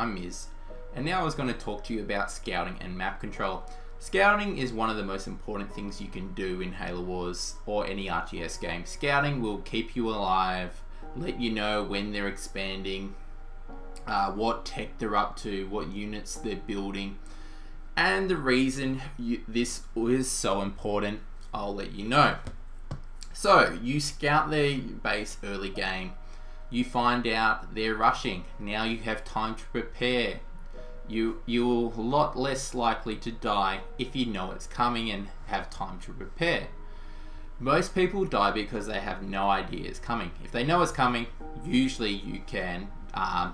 I'm Miz, and now I was going to talk to you about scouting and map control. Scouting is one of the most important things you can do in Halo Wars or any RTS game. Scouting will keep you alive, let you know when they're expanding, what tech they're up to, what units they're building, and the reason this is so important, I'll let you know. So, you scout their base early game. You find out they're rushing. Now you have time to prepare. You're a lot less likely to die if you know it's coming and have time to prepare. Most people die because they have no idea it's coming. If they know it's coming, usually you can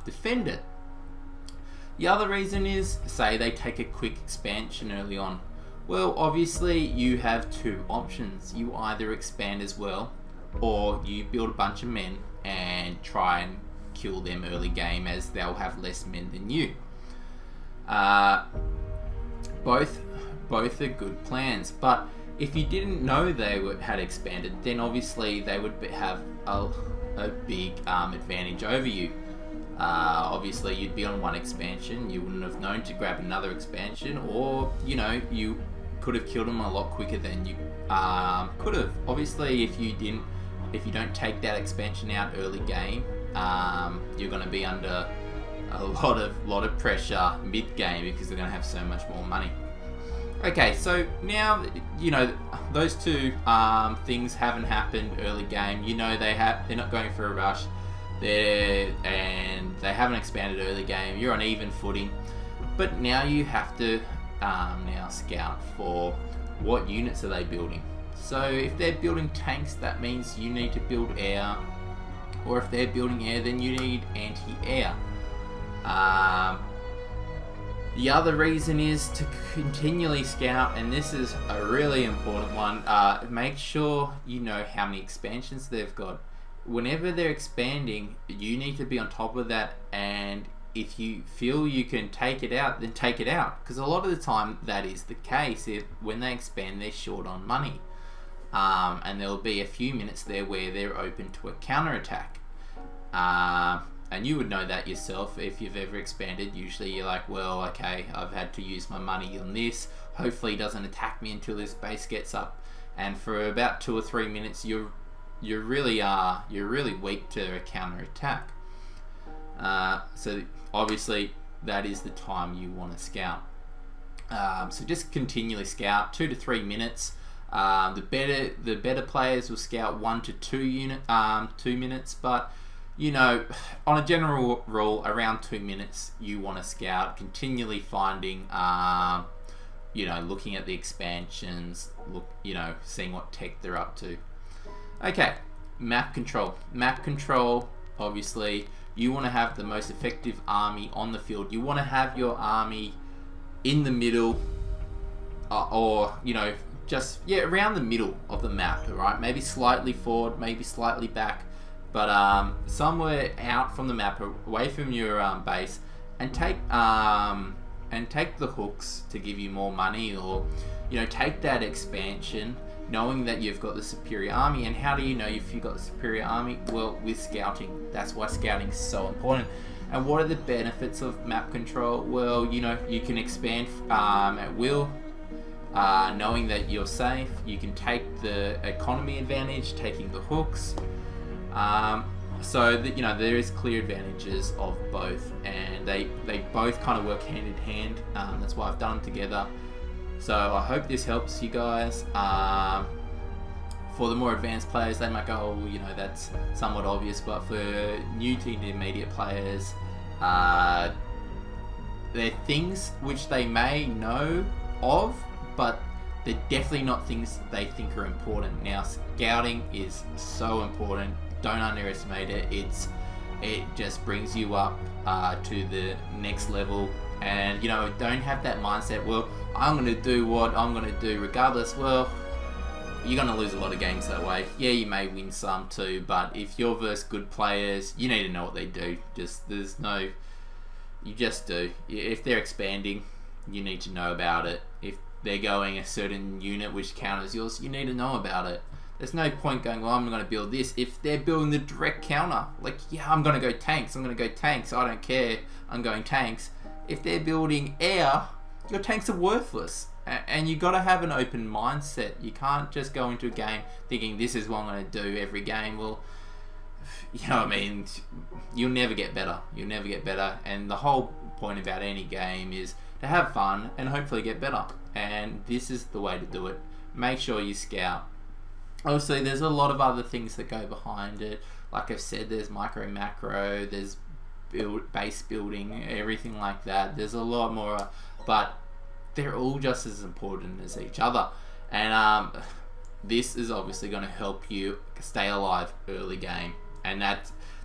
defend it. The other reason is, say they take a quick expansion early on. Well, obviously you have two options. You either expand as well, or you build a bunch of men and try and kill them early game, as they'll have less men than you. Both are good plans, but if you didn't know they had expanded, then obviously they would have a big advantage over you. Obviously you'd be on one expansion, you wouldn't have known to grab another expansion, or you could have killed them a lot quicker than you could have. Obviously if you don't take that expansion out early game, you're going to be under a lot of pressure mid game because they're going to have so much more money. Okay, so now those two things haven't happened early game. They're not going for a rush. They haven't expanded early game. You're on even footing, but now you have to now scout for what units are they building. So if they're building tanks, that means you need to build air, or if they're building air, then you need anti-air. The other reason is to continually scout, and this is a really important one. Make sure you know how many expansions they've got. Whenever they're expanding, you need to be on top of that, and if you feel you can take it out, then take it out, because a lot of the time that is the case. When they expand, they're short on money, and there'll be a few minutes there where they're open to a counterattack. And you would know that yourself if you've ever expanded. Usually you're like, well, okay, I've had to use my money on this. Hopefully he doesn't attack me until this base gets up. And for about 2 or 3 minutes, you're really weak to a counterattack. So obviously that is the time you want to scout. So just continually scout 2 to 3 minutes. The better players will scout 1 to 2 minutes, but on a general rule, around 2 minutes you want to scout, continually finding, looking at the expansions, seeing what tech they're up to. Okay, map control. Map control, obviously, you want to have the most effective army on the field. You want to have your army in the middle, or around the middle of the map, right? Maybe slightly forward, maybe slightly back, but somewhere out from the map, away from your base, and take the hooks to give you more money, or take that expansion, knowing that you've got the superior army. And how do you know if you've got the superior army? Well, with scouting. That's why scouting is so important. And what are the benefits of map control? Well, you can expand at will, knowing that you're safe. You can take the economy advantage, taking the hooks. So that there is clear advantages of both, and they both kind of work hand in hand. That's why I've done them together. So I hope this helps you guys. For the more advanced players, they might go, oh, that's somewhat obvious, but for new to intermediate players, they're things which they may know of, but they're definitely not things they think are important. Now, scouting is so important. Don't underestimate it. It just brings you up to the next level, and don't have that mindset, well, I'm going to do what I'm going to do regardless. Well, you're going to lose a lot of games that way. Yeah, you may win some too, but if you're versus good players, you need to know what they do. You just do. If they're expanding, you need to know about it. If they're going a certain unit which counters yours, you need to know about it. There's no point going, well, I'm going to build this. If they're building the direct counter, like, yeah, I'm going to go tanks. I'm going to go tanks. I don't care. I'm going tanks. If they're building air, your tanks are worthless. And you got to have an open mindset. You can't just go into a game thinking this is what I'm going to do every game. Well, you know what I mean? You'll never get better. You'll never get better. And the whole point about any game is to have fun and hopefully get better. And this is the way to do it. Make sure you scout. Obviously, there's a lot of other things that go behind it. Like I've said, there's micro, macro, there's base building, everything like that. There's a lot more, but they're all just as important as each other. And this is obviously going to help you stay alive early game. And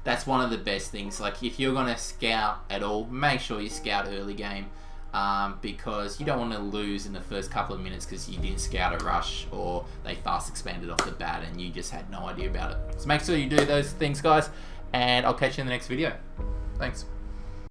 that's one of the best things. Like, if you're going to scout at all, make sure you scout early game. Because you don't want to lose in the first couple of minutes because you didn't scout a rush or they fast expanded off the bat and you just had no idea about it. So make sure you do those things, guys, and I'll catch you in the next video. Thanks.